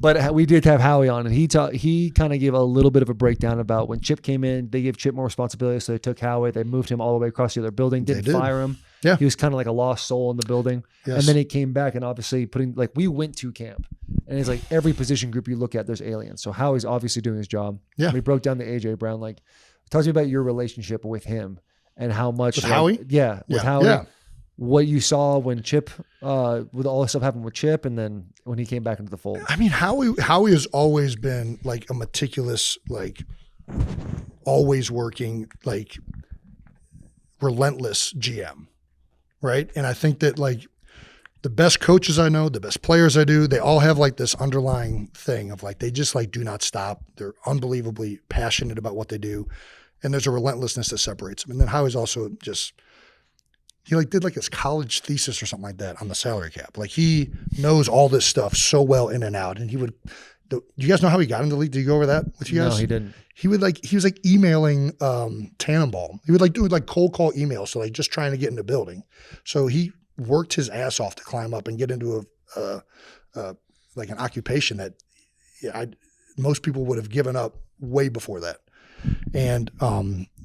But we did have Howie on, and he kind of gave a little bit of a breakdown about when Chip came in. They gave Chip more responsibility, so they took Howie. They moved him all the way across the other building. Didn't fire him. Yeah, he was kind of like a lost soul in the building. Yes. And then he came back, and obviously we went to camp, and it's like every position group you look at, there's aliens. So Howie's obviously doing his job. Yeah, we broke down the AJ Brown. Like, talk to me about your relationship with him and how much with Howie. Howie. Yeah. What you saw when Chip, with all the stuff happened with Chip, and then when he came back into the fold. I mean, Howie has always been like a meticulous, like always working, like relentless GM, right? And I think that like the best coaches I know, the best players I do, they all have like this underlying thing of like they just like do not stop. They're unbelievably passionate about what they do, and there's a relentlessness that separates them. And then Howie's also just. He like did like his college thesis or something like that on the salary cap. Like he knows all this stuff so well in and out. And he would, do you guys know how he got into the league? Did he go over that with you guys? No, he didn't. He was like emailing Tannenbaum. He would do like cold call emails. So like just trying to get in the building. So he worked his ass off to climb up and get into like an occupation that most people would have given up way before that. And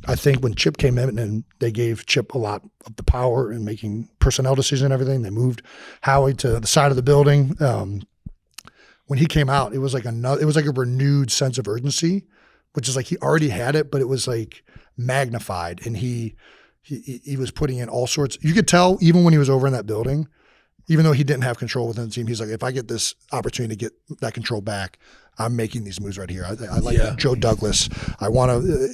I think when Chip came in and they gave Chip a lot of the power in making personnel decisions and everything, they moved Howie to the side of the building. When he came out, it was like a renewed sense of urgency, which is like he already had it, but it was like magnified. And he was putting in all sorts. You could tell even when he was over in that building, even though he didn't have control within the team, he's like, if I get this opportunity to get that control back, I'm making these moves right here. I like Joe Douglas.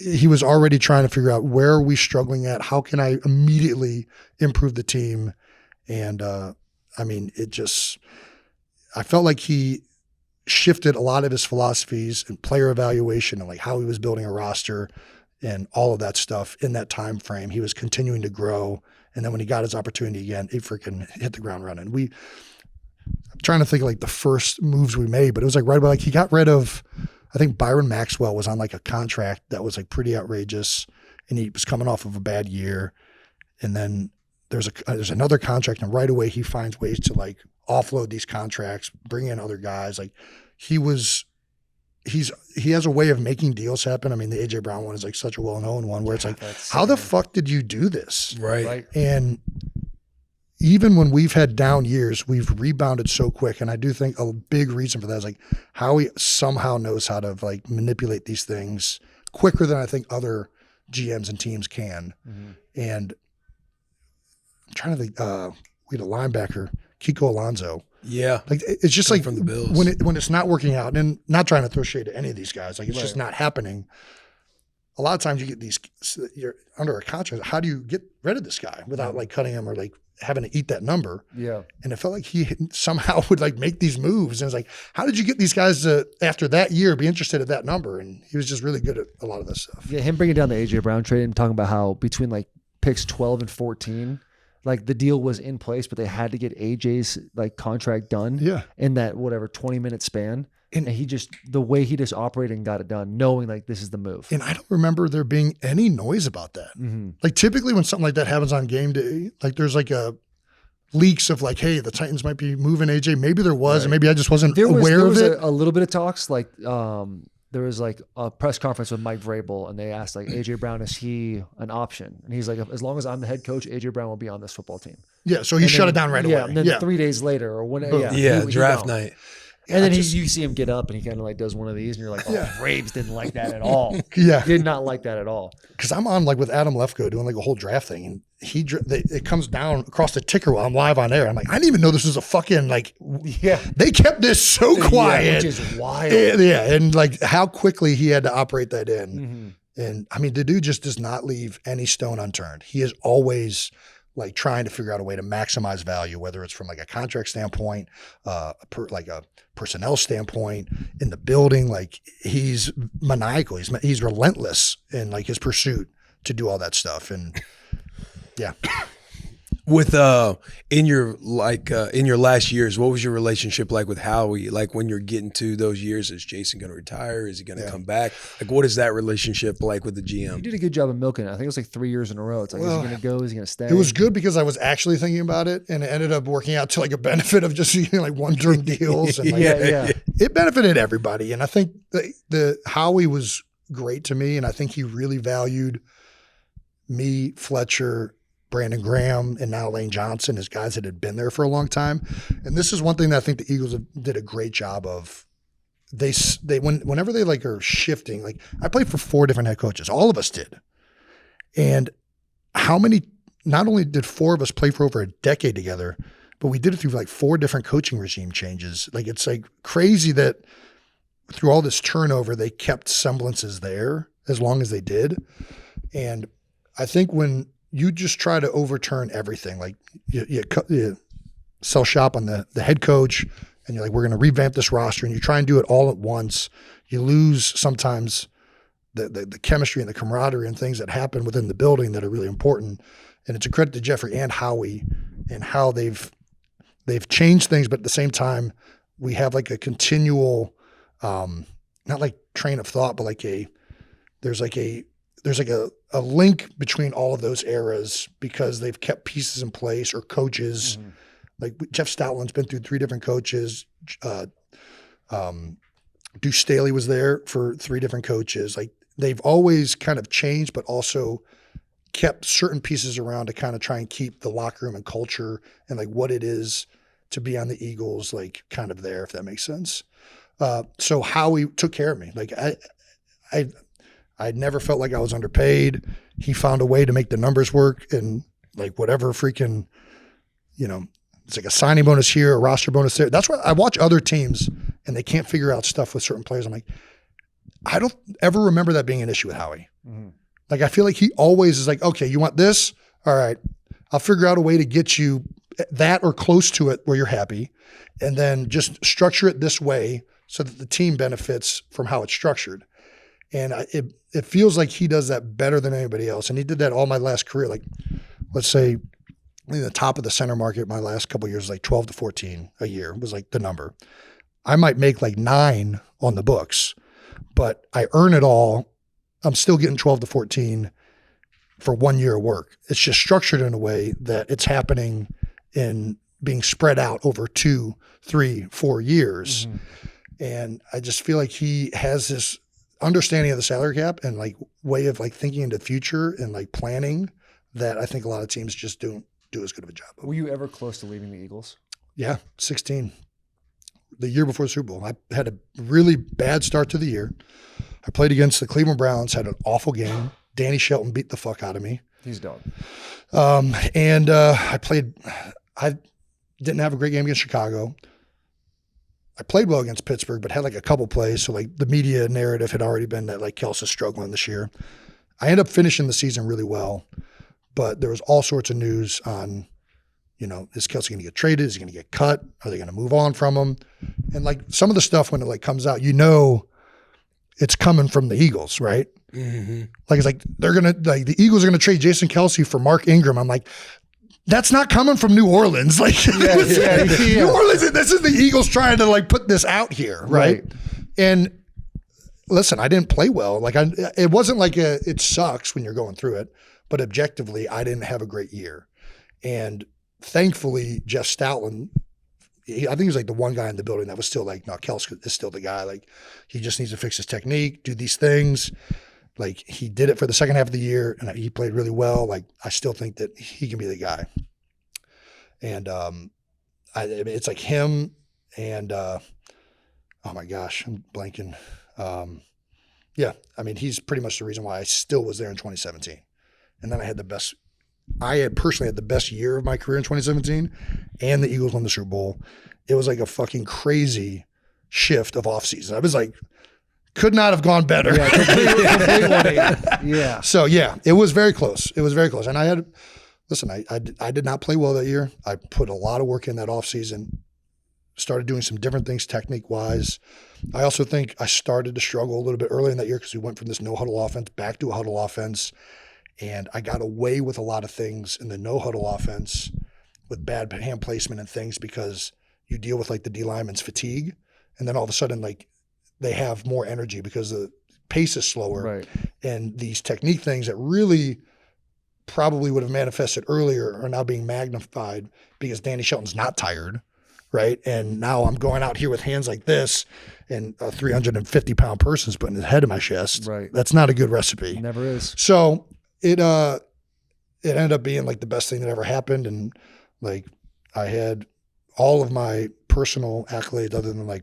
He was already trying to figure out where are we struggling at? How can I immediately improve the team? And I mean, I felt like he shifted a lot of his philosophies and player evaluation and like how he was building a roster and all of that stuff in that time frame. He was continuing to grow. And then when he got his opportunity again, he freaking hit the ground running. I'm trying to think of like the first moves we made, but it was like right about like he got rid of, I think Byron Maxwell was on like a contract that was like pretty outrageous and he was coming off of a bad year. And then there's another contract and right away he finds ways to like offload these contracts, bring in other guys. Like he has a way of making deals happen. I mean, the AJ Brown one is like such a well-known one where it's like, how the fuck did you do this? Right. And even when we've had down years, we've rebounded so quick. And I do think a big reason for that is like Howie somehow knows how to like manipulate these things quicker than I think other GMs and teams can. Mm-hmm. And I'm trying to think, we had a linebacker, Kiko Alonso. Yeah. Like it's just like from the Bills. When it's not working out, and not trying to throw shade at any of these guys, like it's just not happening. A lot of times you get these, you're under a contract. How do you get rid of this guy without like cutting him or like having to eat that number? Yeah. And it felt like he somehow would like make these moves. And it's like, how did you get these guys to, after that year, be interested at that number? And he was just really good at a lot of this stuff. Yeah. Him bringing down the AJ Brown trade and talking about how between like picks 12 and 14, like the deal was in place, but they had to get AJ's like contract done in that 20-minute span. And the way he just operated and got it done, knowing like this is the move. And I don't remember there being any noise about that. Mm-hmm. Like typically when something like that happens on game day, like there's like leaks of like, hey, the Titans might be moving AJ. Maybe there was, and maybe I just wasn't aware of it. A little bit of talks. Like there was like a press conference with Mike Vrabel, and they asked like AJ Brown, is he an option? And he's like, as long as I'm the head coach, AJ Brown will be on this football team. Yeah. So he shut it down right away. And then 3 days later or whenever. Draft night. And then you see him get up and he kind of like does one of these and you're like, Braves didn't like that at all. Yeah. Did not like that at all. Because I'm on like with Adam Lefkoe doing like a whole draft thing and it comes down across the ticker while I'm live on air. I'm like, I didn't even know this was a fucking like, they kept this so quiet. Which is wild. Yeah. And like how quickly he had to operate that in. Mm-hmm. And I mean, the dude just does not leave any stone unturned. He is always like trying to figure out a way to maximize value, whether it's from like a contract standpoint, like a personnel standpoint in the building. Like he's maniacal. He's relentless in like his pursuit to do all that stuff. And yeah. With in your last years, what was your relationship like with Howie? Like when you're getting to those years, is Jason going to retire? Is he going to come back? Like what is that relationship like with the GM? You did a good job of milking it. I think it was like 3 years in a row. It's like, is he going to go? Is he going to stay? It was good because I was actually thinking about it, and it ended up working out to like a benefit of just like one-term deals. And like, it benefited everybody. And I think the Howie was great to me, and I think he really valued me, Fletcher, Brandon Graham, and now Lane Johnson as guys that had been there for a long time. And this is one thing that I think the Eagles did a great job of. Whenever they like are shifting, like I played for 4 different head coaches. All of us did. And not only did 4 of us play for over a decade together, but we did it through like 4 different coaching regime changes. Like it's like crazy that through all this turnover, they kept semblances there as long as they did. And I think when you just try to overturn everything, like you sell shop on the head coach, and you're like, we're going to revamp this roster, and you try and do it all at once, you lose sometimes the chemistry and the camaraderie and things that happen within the building that are really important. And it's a credit to Jeffrey and Howie and how they've changed things, but at the same time, we have like a continual, not like train of thought, but like there's a link between all of those eras because they've kept pieces in place or coaches. Mm-hmm. Like Jeff Stoutland's been through 3 different coaches. Deuce Staley was there for 3 different coaches. Like they've always kind of changed, but also kept certain pieces around to kind of try and keep the locker room and culture and like what it is to be on the Eagles, like kind of there, if that makes sense. So Howie took care of me. Like I never felt like I was underpaid. He found a way to make the numbers work and like whatever freaking, it's like a signing bonus here, a roster bonus there. That's why I watch other teams and they can't figure out stuff with certain players. I'm like, I don't ever remember that being an issue with Howie. Mm-hmm. Like, I feel like he always is like, okay, you want this? All right, I'll figure out a way to get you that or close to it where you're happy. And then just structure it this way so that the team benefits from how it's structured. And it feels like he does that better than anybody else. And he did that all my last career. Like, let's say, the top of the center market my last couple of years was like 12 to 14 a year was like the number. I might make like 9 on the books, but I earn it all. I'm still getting 12 to 14 for 1 year of work. It's just structured in a way that it's happening in being spread out over 2, 3, 4 years. Mm-hmm. And I just feel like he has this understanding of the salary cap and like way of like thinking into the future and like planning that I think a lot of teams just don't do as good of a job of. Were you ever close to leaving the Eagles? Yeah, 16. The year before the Super Bowl. I had a really bad start to the year. I played against the Cleveland Browns, had an awful game. Danny Shelton beat the fuck out of me. He's done. I didn't have a great game against Chicago. I played well against Pittsburgh, but had like a couple plays. So like the media narrative had already been that like Kelce's struggling this year. I ended up finishing the season really well, but there was all sorts of news on, is Kelce going to get traded? Is he going to get cut? Are they going to move on from him? And like some of the stuff when it like comes out, it's coming from the Eagles, right? Mm-hmm. Like it's like the Eagles are gonna trade Jason Kelce for Mark Ingram. I'm like, that's not coming from New Orleans. Like New Orleans, this is the Eagles trying to like put this out here, right? And listen, I didn't play well. Like it wasn't like it sucks when you're going through it, but objectively, I didn't have a great year. And thankfully, Jeff Stoutland, I think he's like the one guy in the building that was still like, no, Kelce is still the guy. Like he just needs to fix his technique, do these things. Like he did it for the second half of the year and he played really well. Like I still think that he can be the guy. And it's like him and oh my gosh, I'm blanking. He's pretty much the reason why I still was there in 2017. And then I had personally had the best year of my career in 2017 and the Eagles won the Super Bowl. It was like a fucking crazy shift of offseason. I was like, could not have gone better. Yeah, complete 180. Yeah. So yeah, it was very close. And I did not play well that year. I put a lot of work in that offseason, started doing some different things technique wise. I also think I started to struggle a little bit early in that year because we went from this no huddle offense back to a huddle offense. And I got away with a lot of things in the no huddle offense with bad hand placement and things because you deal with like the D lineman's fatigue. And then all of a sudden, like they have more energy because the pace is slower. Right. And these technique things that really probably would have manifested earlier are now being magnified because Danny Shelton's not tired. Right. And now I'm going out here with hands like this and a 350-pound person's putting his head in my chest. Right. That's not a good recipe. Never is. So it ended up being like the best thing that ever happened. And like I had all of my personal accolades other than like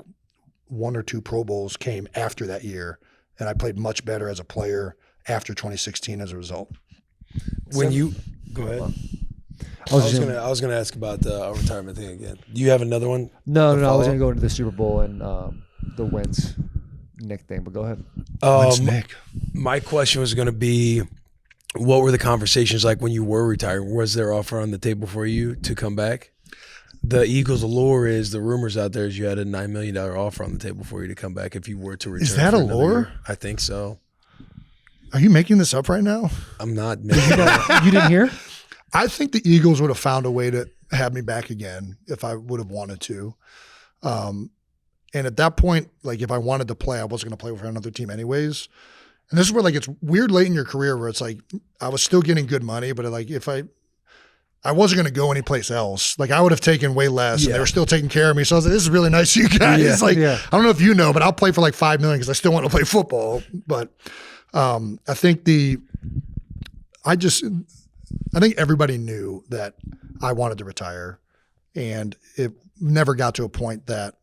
1 or 2 Pro Bowls came after that year. And I played much better as a player after 2016 as a result. When you go ahead. I was gonna ask about the retirement thing again. Do you have another one? No. I was gonna go into the Super Bowl and the Wentz Nick thing, but go ahead. Nick. My question was gonna be, what were the conversations like when you were retired? Was there offer on the table for you to come back? The Eagles' allure is, the rumors out there is you had a $9 million offer on the table for you to come back if you were to return. Is that a lure? I think so. Are you making this up right now? I'm not. You didn't hear? I think the Eagles would have found a way to have me back again if I would have wanted to. And at that point, like if I wanted to play, I wasn't going to play for another team anyways. And this is where like it's weird late in your career where it's like I was still getting good money, but like if I wasn't going to go anyplace else. Like I would have taken way less and they were still taking care of me. So I was like, this is really nice of you guys. I don't know if you know, but I'll play for like $5 million because I still want to play football. But I think I think everybody knew that I wanted to retire, and it never got to a point that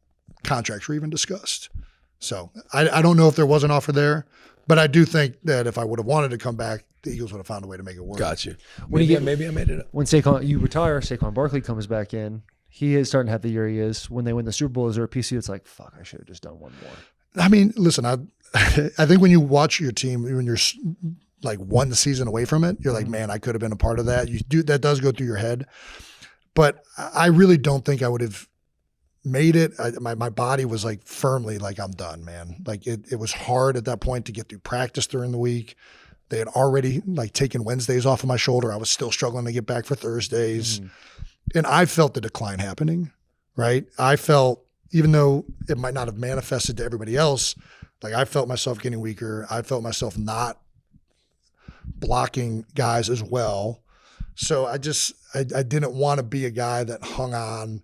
contracts were even discussed. So I don't know if there was an offer there, but I do think that if I would have wanted to come back, the Eagles would have found a way to make it work. Got you. Maybe I made it up. When you retire, Saquon Barkley comes back in. He is starting to have the year he is. When they win the Super Bowl, is there a PC that's like, fuck, I should have just done one more? I mean, listen, I think when you watch your team, when you're like one season away from it, you're like, man, I could have been a part of that. That does go through your head. But I really don't think I would have made it. My body was like firmly like, I'm done, man. Like it was hard at that point to get through practice during the week. They had already like taken Wednesdays off of my shoulder. I was still struggling to get back for Thursdays. And I felt the decline happening, right? I felt, even though it might not have manifested to everybody else, like I felt myself getting weaker. I felt myself not blocking guys as well. So I didn't want to be a guy that hung on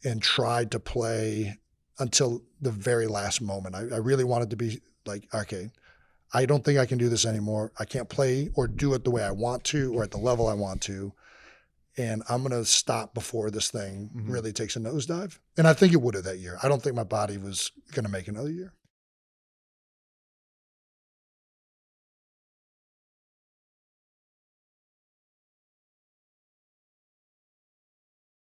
and tried to play until the very last moment. I really wanted to be like, okay, I don't think I can do this anymore. I can't play or do it the way I want to or at the level I want to. And I'm going to stop before this thing really takes a nosedive. And I think it would have that year. I don't think my body was going to make another year.